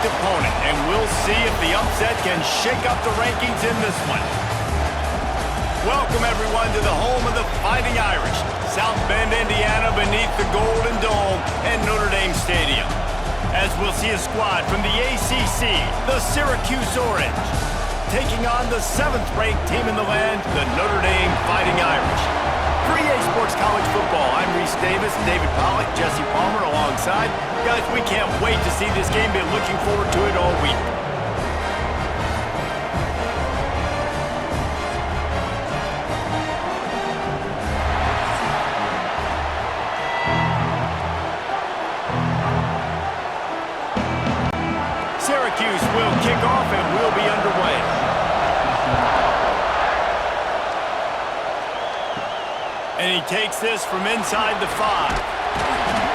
ranked opponent, and we'll see if the upset can shake up the rankings in this one. Welcome, everyone, to the home of the Fighting Irish, South Bend, Indiana, beneath the Golden Dome and Notre Dame Stadium. As we'll see a squad from the ACC, the Syracuse Orange, taking on the 7th-ranked team in the land, the Notre Dame Fighting Irish. For EA Sports College Football, I'm Reese Davis, David Pollack, Jesse Palmer alongside. Guys, we can't wait to see this game. Been looking forward to it all week. Syracuse will kick off and we'll be underway. And he takes this from inside the 5.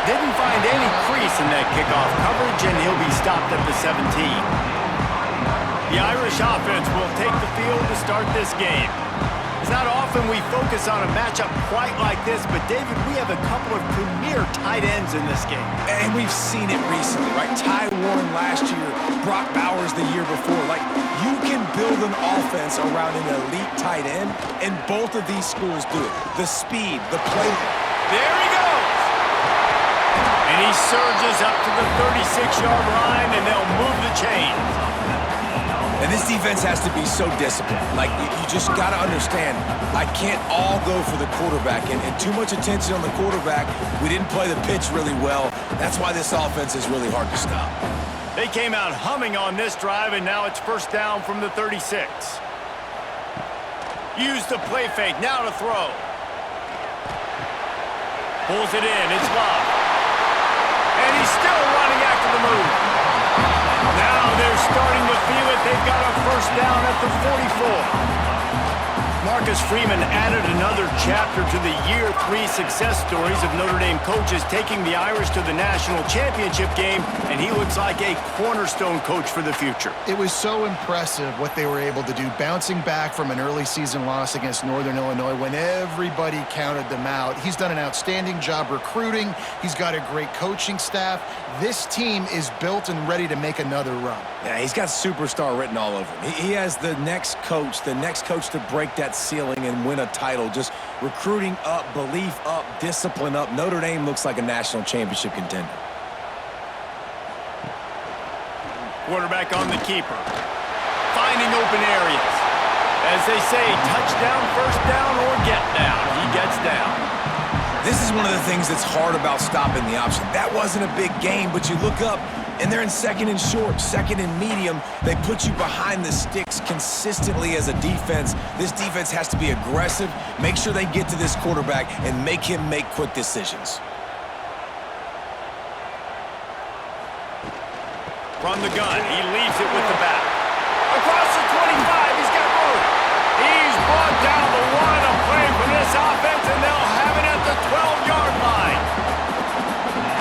Didn't find any crease in that kickoff coverage, and he'll be stopped at the 17. The Irish offense will take the field to start this game. It's not often we focus on a matchup quite like this, but David, we have a couple of premier tight ends in this game. And we've seen it recently, right? Ty Warren last year, Brock Bowers the year before. Like, you can build an offense around an elite tight end, and both of these schools do it. The speed, the play. There he goes! And he surges up to the 36-yard line, and they'll move the chains. And this defense has to be so disciplined. Like, you just got to understand, I can't all go for the quarterback. And too much attention on the quarterback. We didn't play the pitch really well. That's why this offense is really hard to stop. They came out humming on this drive, and now it's first down from the 36. Use the play fake, now to throw. Pulls it in, it's locked. And he's still running after the move. Now they're starting to feel it. They've got a first down at the 44. Marcus Freeman added another chapter to the Year 3 success stories of Notre Dame coaches taking the Irish to the national championship game, and he looks like a cornerstone coach for the future. It was so impressive what they were able to do, bouncing back from an early season loss against Northern Illinois when everybody counted them out. He's done an outstanding job recruiting. He's got a great coaching staff. This team is built and ready to make another run. Yeah, he's got superstar written all over him. He has the next coach to break that ceiling and win a title. Just recruiting up, belief up, discipline up. Notre Dame looks like a national championship contender. Quarterback on the keeper. Finding open areas. As they say, touchdown, first down, or get down. He gets down. This is one of the things that's hard about stopping the option. That wasn't a big game, but you look up, and they're in second and short, second and medium. They put you behind the sticks consistently as a defense. This defense has to be aggressive, make sure they get to this quarterback, and make him make quick decisions. From the gun, he leaves it with the back. Across the 25, he's got room. He's brought down the one. A play from this offense, and they'll have it at the 12-yard line.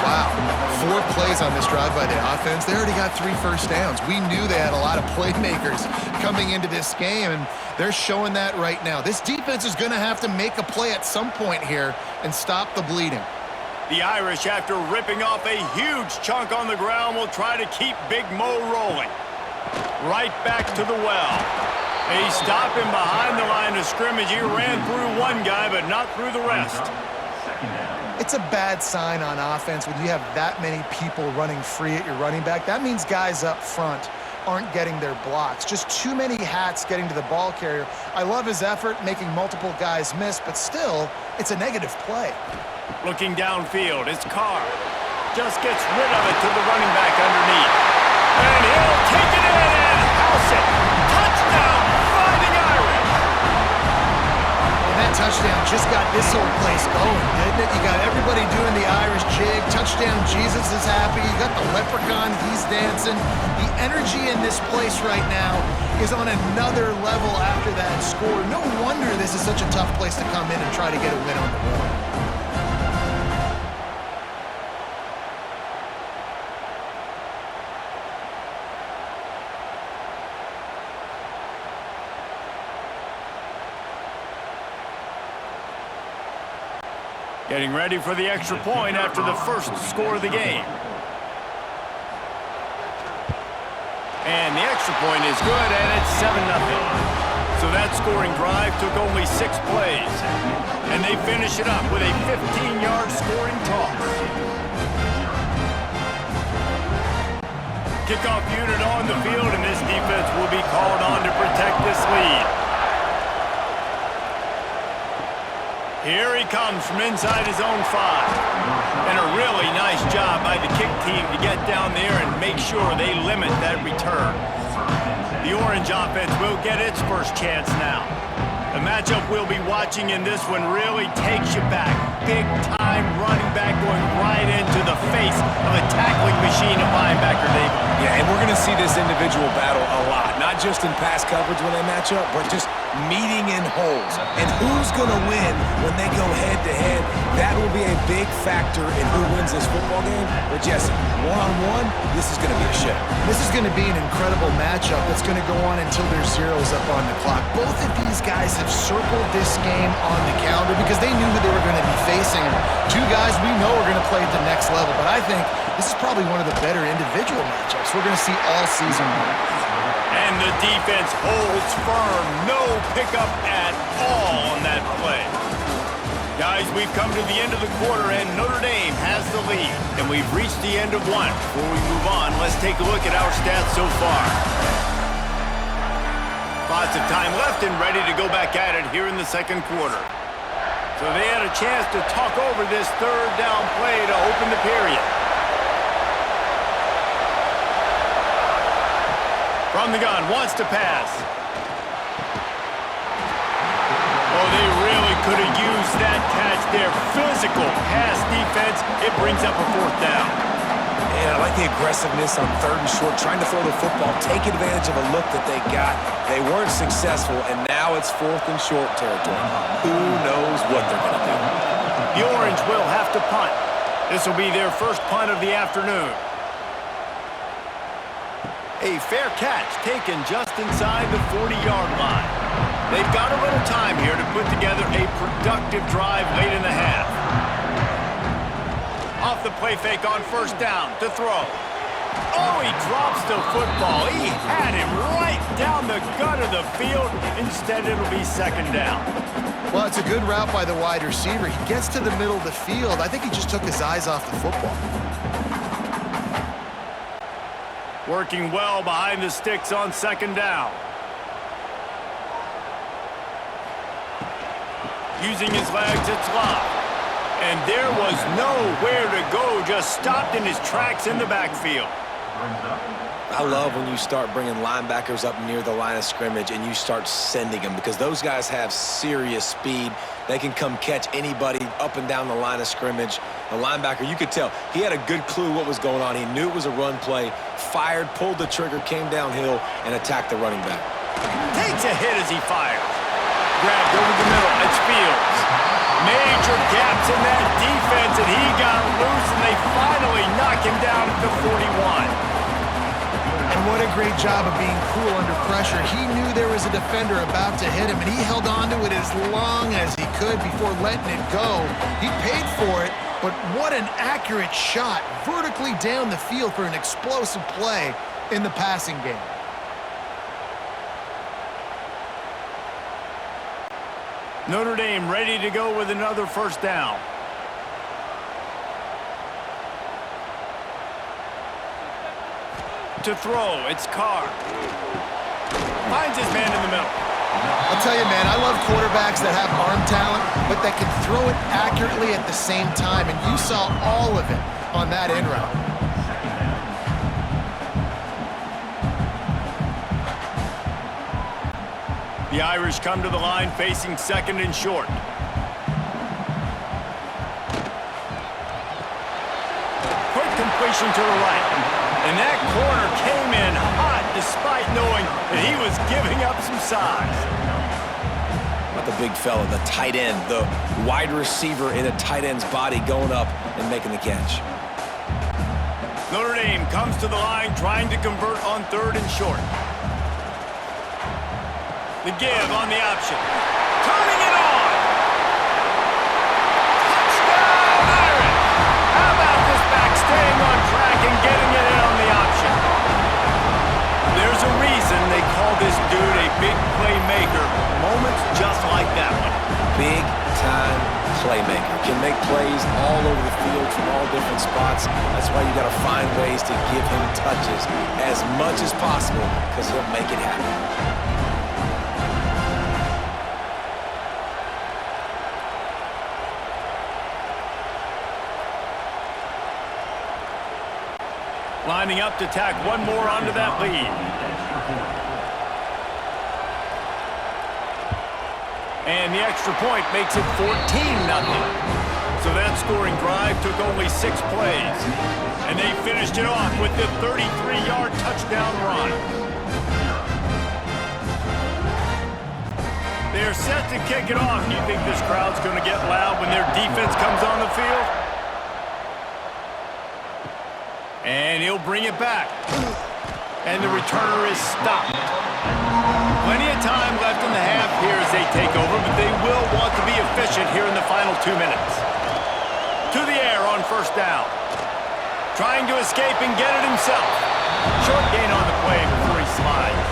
Wow, 4 plays on this drive by the offense. They already got 3 first downs. We knew they had a lot of playmakers coming into this game, and they're showing that right now. This defense is going to have to make a play at some point here and stop the bleeding. The Irish, after ripping off a huge chunk on the ground, will try to keep Big Mo rolling. Right back to the well. They stop him behind the line of scrimmage. He ran through one guy, but not through the rest. It's a bad sign on offense when you have that many people running free at your running back. That means guys up front aren't getting their blocks. Just too many hats getting to the ball carrier. I love his effort, making multiple guys miss, but still, it's a negative play. Looking downfield, it's Carr. Just gets rid of it to the running back underneath. And he'll take it in and house it. Touchdown, Fighting Irish! And that touchdown just got this whole place going, didn't it? You got everybody doing the Irish jig. Touchdown, Jesus is happy. You got the leprechaun, he's dancing. The energy in this place right now is on another level after that score. No wonder this is such a tough place to come in and try to get a win on the road. Getting ready for the extra point after the first score of the game. And the extra point is good, and it's 7-0. So that scoring drive took only 6 plays. And they finish it up with a 15-yard scoring toss. Kickoff unit on the field, and this defense will be called on to protect this lead. Here he comes from inside his own 5. And a really nice job by the kick team to get down there and make sure they limit that return. The Orange offense will get its first chance now. The matchup we'll be watching in this one really takes you back. Big-time running back going right into the face of a tackling machine of linebacker, David. Yeah, and we're going to see this individual battle a lot. Not just in pass coverage when they match up, but just meeting in holes. And who's going to win when they go head-to-head? That will be a big factor in who wins this football game. But, Jesse, one-on-one, this is going to be a show. This is going to be an incredible matchup that's going to go on until there's zeros up on the clock. Both of these guys have circled this game on the calendar because they knew who they were going to be facing. Two guys we know are going to play at the next level, but I think this is probably one of the better individual matchups we're going to see all season long. And the defense holds firm. No pickup at all on that play. Guys, we've come to the end of the quarter, and Notre Dame has the lead. And we've reached the end of one. Before we move on, let's take a look at our stats so far. Lots of time left and ready to go back at it here in the second quarter. So they had a chance to talk over this third down play to open the period. From the gun, wants to pass. Oh, they really could have used that catch there. Physical pass defense. It brings up a 4th down. And I like the aggressiveness on 3rd and short, trying to throw the football, take advantage of a look that they got. They weren't successful, and now it's 4th and short territory. Who knows what they're going to do? The Orange will have to punt. This will be their first punt of the afternoon. A fair catch taken just inside the 40-yard line. They've got a little time here to put together a productive drive late in the half. Off the play fake on 1st down to throw. Oh, he drops the football. He had him right down the gut of the field. Instead, it'll be 2nd down. Well, it's a good route by the wide receiver. He gets to the middle of the field. I think he just took his eyes off the football. Working well behind the sticks on 2nd down. Using his legs, it's locked. And there was nowhere to go, just stopped in his tracks in the backfield. I love when you start bringing linebackers up near the line of scrimmage and you start sending them because those guys have serious speed. They can come catch anybody up and down the line of scrimmage. The linebacker, you could tell, he had a good clue what was going on. He knew it was a run play, fired, pulled the trigger, came downhill, and attacked the running back. Takes a hit as he fires. Grabbed over the middle. It's Fields. Major gaps in that defense, and he got loose, and they finally knock him down at the 41. And what a great job of being cool under pressure. He knew there was a defender about to hit him, and he held on to it as long as he could before letting it go. He paid for it, but what an accurate shot vertically down the field for an explosive play in the passing game. Notre Dame ready to go with another 1st down. To throw, it's Carr. Finds his man in the middle. I'll tell you, man, I love quarterbacks that have arm talent, but that can throw it accurately at the same time, and you saw all of it on that in route. The Irish come to the line facing 2nd and short. Quick completion to the right. And that corner came in hot despite knowing that he was giving up some size. Not the big fella, the tight end, the wide receiver in a tight end's body going up and making the catch. Notre Dame comes to the line trying to convert on 3rd and short. The give on the option. Turning it on. Touchdown, Irish. How about this back staying on track and getting it in on the option? can make plays all over the field from all different spots. That's why you got to find ways to give him touches as much as possible because he'll make it happen. Lining up to tack one more onto that lead. And the extra point makes it 14-0. So that scoring drive took only 6 plays. And they finished it off with the 33-yard touchdown run. They're set to kick it off. Do you think this crowd's going to get loud when their defense comes on the field? And he'll bring it back. And the returner is stopped. Plenty of time left in the half here as they take over, but they will want to be efficient here in the final 2 minutes. To the air on first down. Trying to escape and get it himself. Short gain on the play before he slides.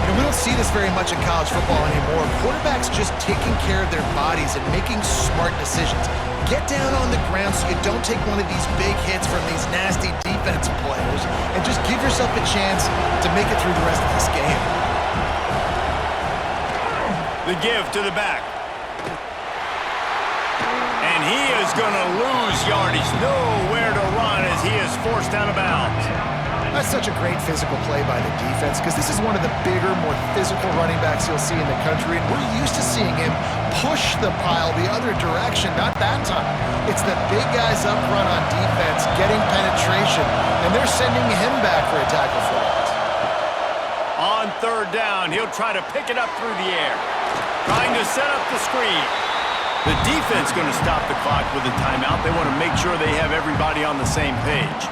And we don't see this very much in college football anymore. Quarterbacks just taking care of their bodies and making smart decisions. Get down on the ground so you don't take one of these big hits from these nasty defensive players and just give yourself a chance to make it through the rest of this game. The give to the back. And he is going to lose yardage. Nowhere to run as he is forced out of bounds. That's such a great physical play by the defense because this is one of the bigger, more physical running backs you'll see in the country, and we're used to seeing him push the pile the other direction. Not that time. It's the big guys up front on defense getting penetration, and they're sending him back for a tackle for it. On third down, he'll try to pick it up through the air. Trying to set up the screen. The defense going to stop the clock with a timeout. They want to make sure they have everybody on the same page.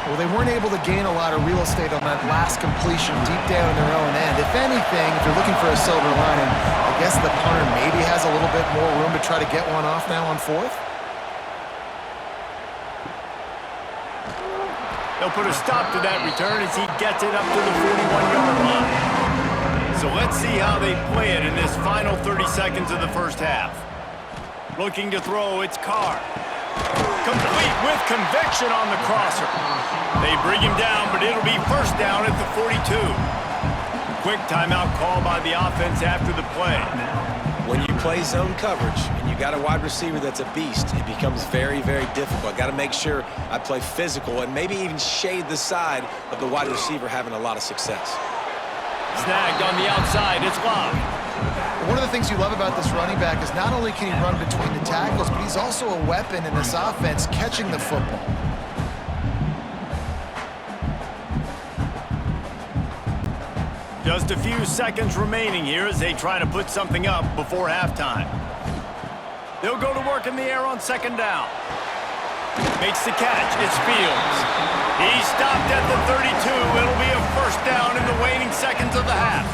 Well, they weren't able to gain a lot of real estate on that last completion deep down in their own end. If anything, if you're looking for a silver lining, I guess the punter maybe has a little bit more room to try to get one off now on fourth. They'll put a stop to that return as he gets it up to the 41-yard line. So let's see how they play it in this final 30 seconds of the first half. Looking to throw, it's Carr. Complete with conviction on the crosser. They bring him down, but it'll be first down at the 42. Quick timeout call by the offense after the play. When you play zone coverage and you got a wide receiver that's a beast, it becomes very, very difficult. Got to make sure I play physical and maybe even shade the side of the wide receiver having a lot of success. Snagged on the outside, it's Love. One of the things you love about this running back is not only can he run between the tackles, but he's also a weapon in this offense catching the football. Just a few seconds remaining here as they try to put something up before halftime. They'll go to work in the air on second down. Makes the catch. It's Fields. He stopped at the 32. It'll be a first down in the waning seconds of the half.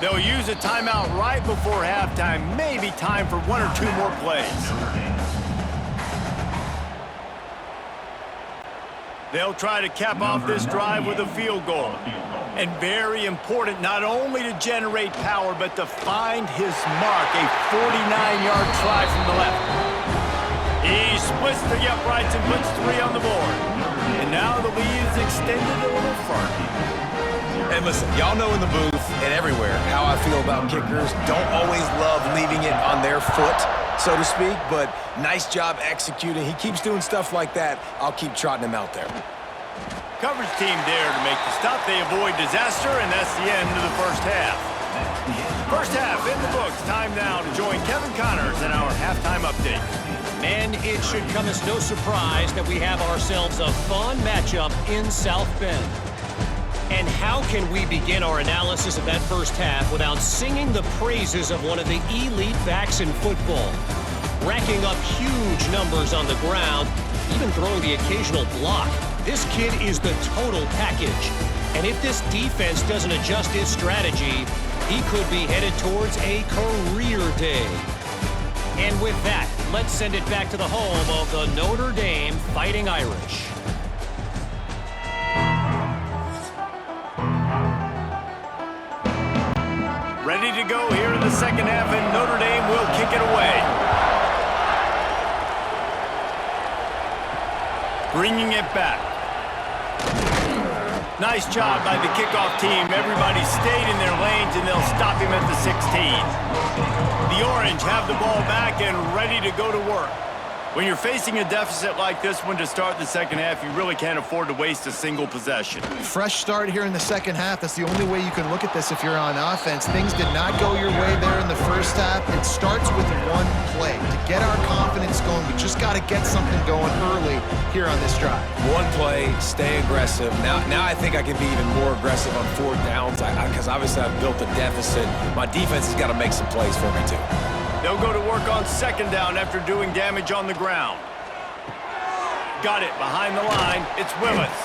They'll use a timeout right before halftime. Maybe time for 1 or 2 more plays. They'll try to cap off this drive with a field goal. And very important not only to generate power, but to find his mark. A 49-yard try from the left. He splits the uprights and puts 3 on the board. And now the lead is extended a little further. And listen, y'all know in the booth and everywhere how I feel about kickers. Don't always love leaving it on their foot, so to speak, but nice job executing. He keeps doing stuff like that. I'll keep trotting him out there. Coverage team there to make the stop. They avoid disaster, and that's the end of the first half. First half in the books. Time now to join Kevin Connors in our halftime update. And it should come as no surprise that we have ourselves a fun matchup in South Bend. And how can we begin our analysis of that first half without singing the praises of one of the elite backs in football? Racking up huge numbers on the ground, even throwing the occasional block. This kid is the total package. And if this defense doesn't adjust its strategy, he could be headed towards a career day. And with that, let's send it back to the home of the Notre Dame Fighting Irish. to go here in the second half, and Notre Dame will kick it away. Bringing it back. Nice job by the kickoff team. Everybody stayed in their lanes, and they'll stop him at the 16. The Orange have the ball back and ready to go to work. When you're facing a deficit like this one to start the second half, you really can't afford to waste a single possession. Fresh start here in the second half. That's the only way you can look at this if you're on offense. Things did not go your way there in the first half. It starts with one play. To get our confidence going, we just got to get something going early here on this drive. One play, stay aggressive. Now I think I can be even more aggressive on fourth downs because obviously I've built a deficit. My defense has got to make some plays for me too. They'll go to work on second down after doing damage on the ground. Got it behind the line. It's Willis.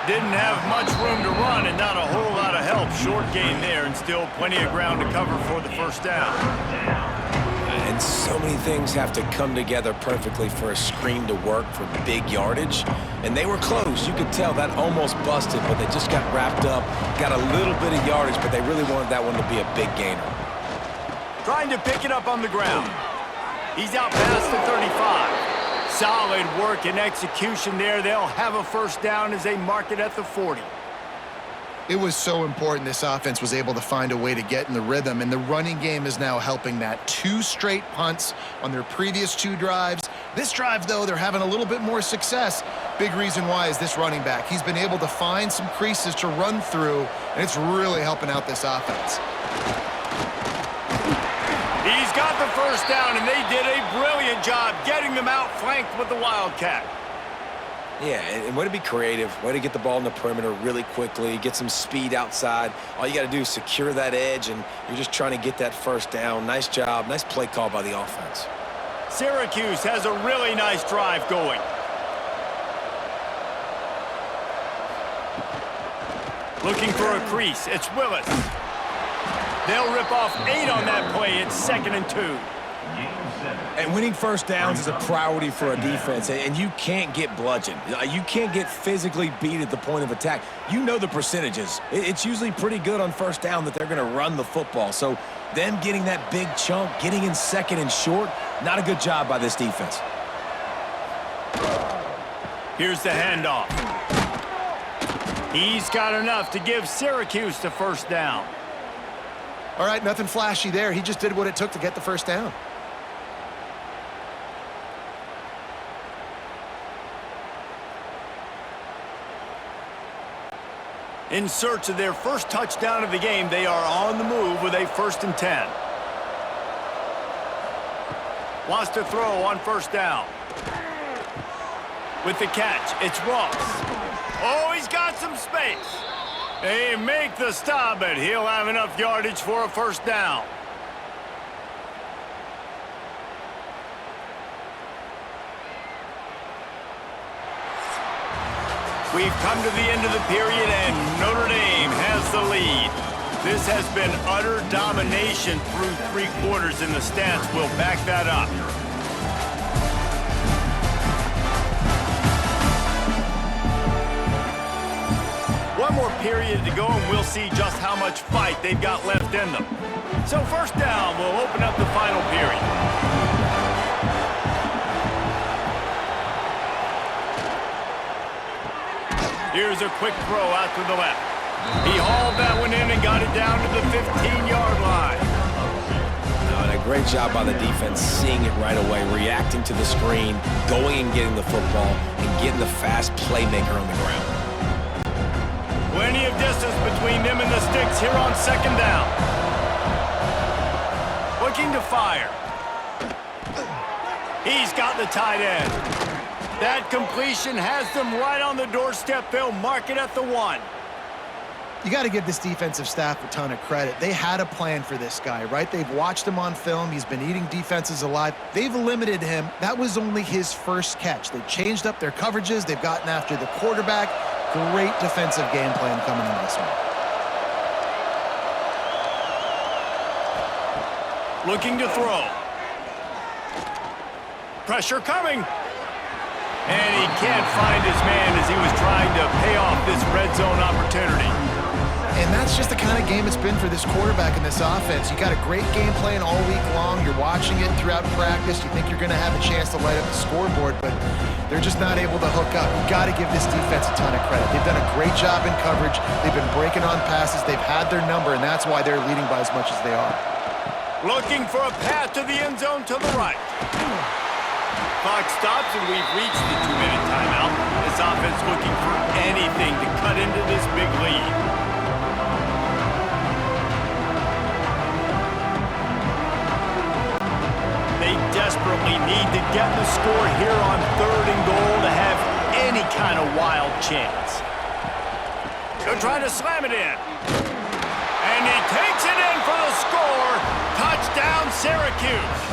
Didn't have much room to run and not a whole lot of help. Short gain there and still plenty of ground to cover for the first down. And so many things have to come together perfectly for a screen to work for big yardage. And they were close. You could tell that almost busted, but they just got wrapped up, got a little bit of yardage, but they really wanted that one to be a big gainer. Trying to pick it up on the ground. He's out past the 35. Solid work and execution there. They'll have a first down as they mark it at the 40. It was so important this offense was able to find a way to get in the rhythm, and the running game is now helping that. 2 straight punts on their previous 2 drives. This drive, though, they're having a little bit more success. Big reason why is this running back. He's been able to find some creases to run through, and it's really helping out this offense. He's got the first down, and they did a brilliant job getting them outflanked with the Wildcat. Yeah, and way to be creative, way to get the ball in the perimeter really quickly, get some speed outside. All you got to do is secure that edge, and you're just trying to get that first down. Nice job, nice play call by the offense. Syracuse has a really nice drive going. Looking for a crease, it's Willis. They'll rip off 8 on that play. It's 2nd and 2. And winning first downs is a priority for a defense, and you can't get bludgeoned. You can't get physically beat at the point of attack. You know the percentages. It's usually pretty good on first down that they're going to run the football. So them getting that big chunk, getting in 2nd and short, not a good job by this defense. Here's the handoff. He's got enough to give Syracuse the first down. All right, nothing flashy there. He just did what it took to get the first down. In search of their first touchdown of the game, they are on the move with a 1st and 10. Wants to throw on first down. With the catch, it's Ross. Oh, he's got some space. They make the stop, but he'll have enough yardage for a first down. We've come to the end of the period, and Notre Dame has the lead. This has been utter domination through 3 quarters, and the stats will back that up. One more period to go, and we'll see just how much fight they've got left in them. So first down will open up the final period. Here's a quick throw out to the left. He hauled that one in and got it down to the 15-yard line. And a great job by the defense, seeing it right away, reacting to the screen, going and getting the football, and getting the fast playmaker on the ground. Plenty of distance between them and the sticks here on second down. Looking to fire. He's got the tight end. That completion has them right on the doorstep. They'll mark it at the 1. You got to give this defensive staff a ton of credit. They had a plan for this guy, right? They've watched him on film. He's been eating defenses alive. They've limited him. That was only his first catch. They've changed up their coverages. They've gotten after the quarterback. Great defensive game plan coming in this one. Looking to throw. Pressure coming. And he can't find his man as he was trying to pay off this red zone opportunity. And that's just the kind of game it's been for this quarterback and this offense. You got a great game plan all week long. You're watching it throughout practice. You think you're going to have a chance to light up the scoreboard, but they're just not able to hook up. You got to give this defense a ton of credit. They've done a great job in coverage. They've been breaking on passes. They've had their number, and that's why they're leading by as much as they are. Looking for a path to the end zone to the right. Clock stops, and we've reached the 2-minute timeout. This offense looking for anything to cut into this big lead. They desperately need to get the score here on 3rd and goal to have any kind of wild chance. They're trying to slam it in. And he takes it in for the score. Touchdown, Syracuse.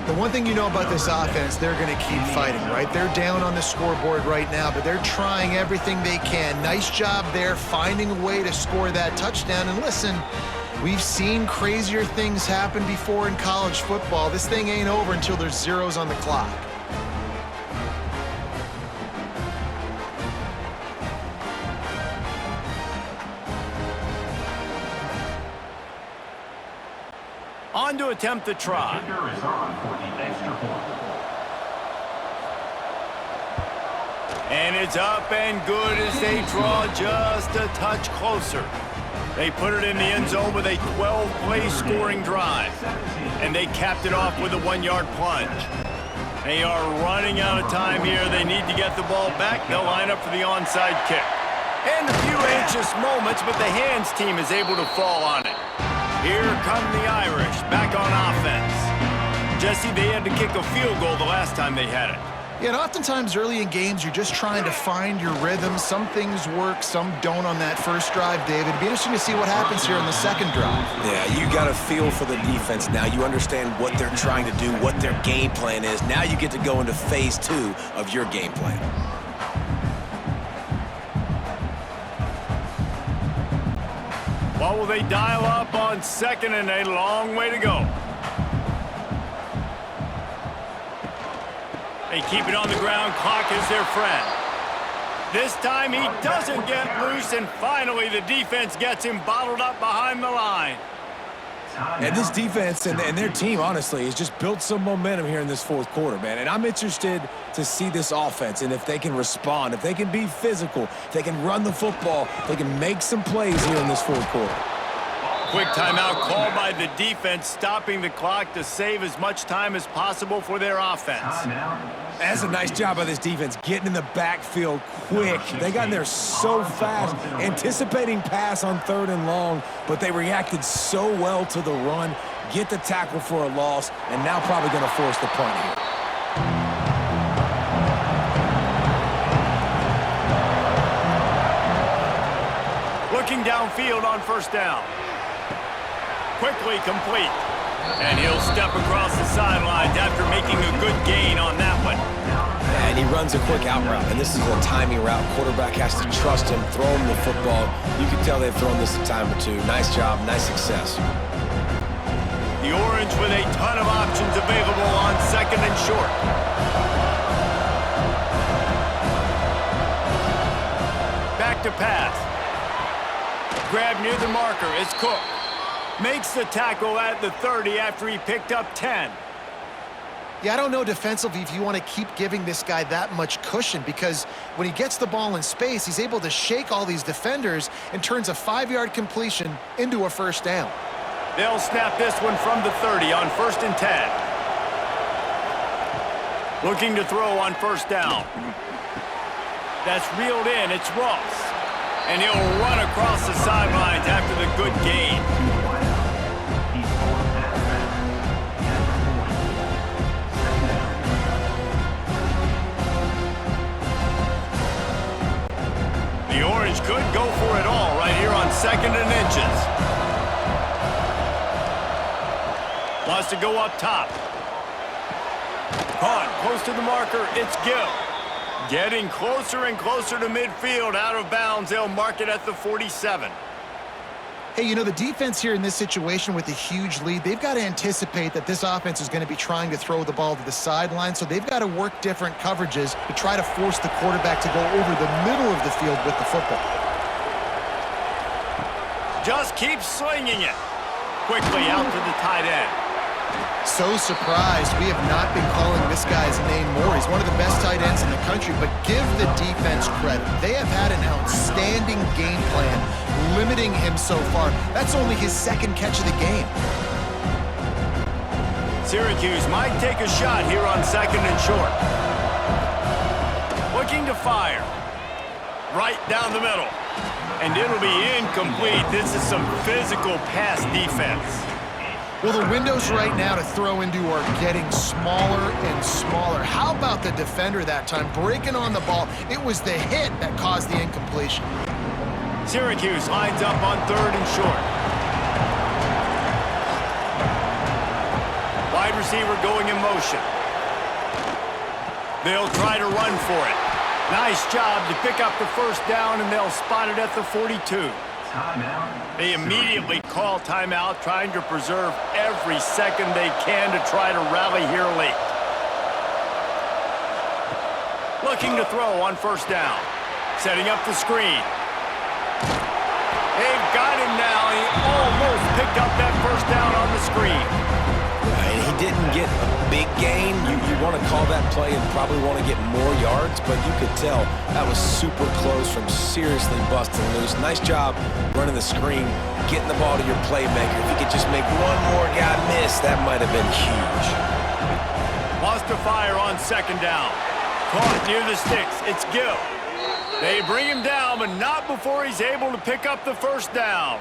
The one thing you know about this offense, they're going to keep fighting, right? They're down on the scoreboard right now, but they're trying everything they can. Nice job there, finding a way to score that touchdown. And listen, we've seen crazier things happen before in college football. This thing ain't over until there's zeros on the clock. On to attempt the try. And it's up and good as they draw just a touch closer. They put it in the end zone with a 12-play scoring drive. And they capped it off with a 1-yard plunge. They are running out of time here. They need to get the ball back. They'll line up for the onside kick. And a few anxious moments, but the hands team is able to fall on it. Here come the Irish, back on offense. Jesse, they had to kick a field goal the last time they had it. Yeah, and oftentimes early in games, you're just trying to find your rhythm. Some things work, some don't on that first drive, David. It'd be interesting to see what happens here on the second drive. Yeah, you got a feel for the defense now. You understand what they're trying to do, what their game plan is. Now you get to go into phase 2 of your game plan. What will they dial up on second and a long way to go? They keep it on the ground. Clock is their friend. This time he doesn't get loose, and finally the defense gets him bottled up behind the line. And this defense and their team, honestly, has just built some momentum here in this fourth quarter, man. And I'm interested to see this offense and if they can respond, if they can be physical, if they can run the football, if they can make some plays here in this fourth quarter. Quick timeout called by the defense, stopping the clock to save as much time as possible for their offense. That's a nice job by this defense, getting in the backfield quick. They got in there so fast, anticipating pass on 3rd and long, but they reacted so well to the run, get the tackle for a loss, and now probably going to force the punt here. Looking downfield on first down. Quickly complete. And he'll step across the sidelines after making a good gain on that one. And he runs a quick out route, and this is a timing route. Quarterback has to trust him, throw him the football. You can tell they've thrown this a time or two. Nice job, nice success. The Orange with a ton of options available on second and short. Back to pass. Grab near the marker. It's Cook. Makes the tackle at the 30 after he picked up 10. Yeah, I don't know defensively if you want to keep giving this guy that much cushion, because when he gets the ball in space, he's able to shake all these defenders and turns a 5-yard completion into a first down. They'll snap this one from the 30 on 1st and 10. Looking to throw on first down. That's reeled in. It's Ross. And he'll run across the sidelines after the good gain. The Orange could go for it all right here on 2nd and inches. Wants to go up top. Caught close to the marker. It's Gill. Getting closer and closer to midfield. Out of bounds. They'll mark it at the 47. Hey, you know, the defense here in this situation with a huge lead, they've got to anticipate that this offense is going to be trying to throw the ball to the sideline, so they've got to work different coverages to try to force the quarterback to go over the middle of the field with the football. Just keeps slinging it. Quickly out to the tight end. So surprised we have not been calling this guy's name more. He's one of the best tight ends in the country, but give the defense credit. They have had an outstanding game plan, limiting him so far. That's only his second catch of the game. Syracuse might take a shot here on 2nd and short. Looking to fire. Right down the middle. And it'll be incomplete. This is some physical pass defense. Well, the windows right now to throw into are getting smaller and smaller. How about the defender that time breaking on the ball? It was the hit that caused the incompletion. Syracuse lines up on 3rd and short. Wide receiver going in motion. They'll try to run for it. Nice job to pick up the first down, and they'll spot it at the 42. Timeout. They immediately call timeout, trying to preserve every second they can to try to rally here late. Looking to throw on 1st down. Setting up the screen. They've got him now. He almost picked up that 1st down on the screen. And he didn't get a big gain. You want to call that play and probably want to get more yards, but you could tell that was super close from seriously busting loose. Nice job running the screen, getting the ball to your playmaker. If he could just make one more guy miss, that might have been huge. Wants to fire on 2nd down. Caught near the sticks. It's Gill. They bring him down, but not before he's able to pick up the 1st down.